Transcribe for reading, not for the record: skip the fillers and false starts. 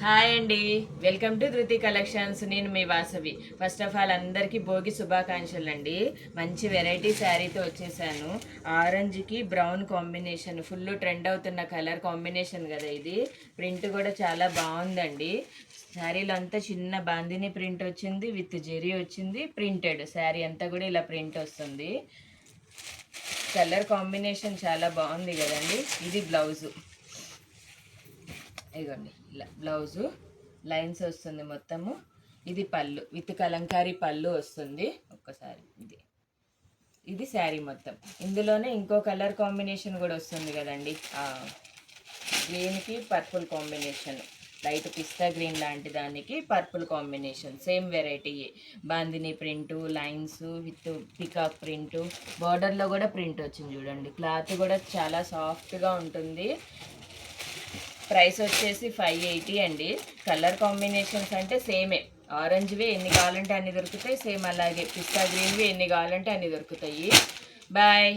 Hi అండి, welcome to ధృతి collections. నేను మీ వాసవి. ఫస్ట్ ఆఫ్ ఆల్ అందరికీ భోగి శుభాకాంక్షలు అండి. మంచి వెరైటీ శారీతో వచ్చేసాను. ఆరెంజ్కి బ్రౌన్ కాంబినేషన్, ఫుల్ ట్రెండ్ అవుతున్న కలర్ కాంబినేషన్ కదా ఇది. ప్రింట్ కూడా చాలా బాగుందండి. శారీలో అంతా చిన్న బాందిని ప్రింట్ వచ్చింది, విత్ జెరీ వచ్చింది. ప్రింటెడ్ శారీ అంతా కూడా ఇలా ప్రింట్ వస్తుంది. కలర్ కాంబినేషన్ చాలా బాగుంది కదండి. ఇది బ్లౌజు, ఇదిగోండి ఇలా బ్లౌజు లైన్స్ వస్తుంది మొత్తము. ఇది పళ్ళు విత్ కలంకారీ పళ్ళు వస్తుంది. ఒక్కసారి ఇది శారీ మొత్తం. ఇందులోనే ఇంకో కలర్ కాంబినేషన్ కూడా వస్తుంది కదండి, గ్రీన్కి పర్పుల్ కాంబినేషన్, లైట్ పిస్తా గ్రీన్ లాంటి దానికి purple combination. Same variety, bandhani print, lines with peacock print, బార్డర్లో కూడా ప్రింట్ వచ్చింది చూడండి. క్లాత్ కూడా చాలా సాఫ్ట్గా ఉంటుంది. ప్రైస్ వచ్చేసి 580 అండి. కలర్ కాంబినేషన్స్ అంటే సేమే, ఆరెంజ్వి ఎన్ని కావాలంటే అన్ని దొరుకుతాయి, సేమ్ అలాగే పిస్తా గ్రీన్వి ఎన్ని కావాలంటే అన్ని దొరుకుతాయి. బాయ్.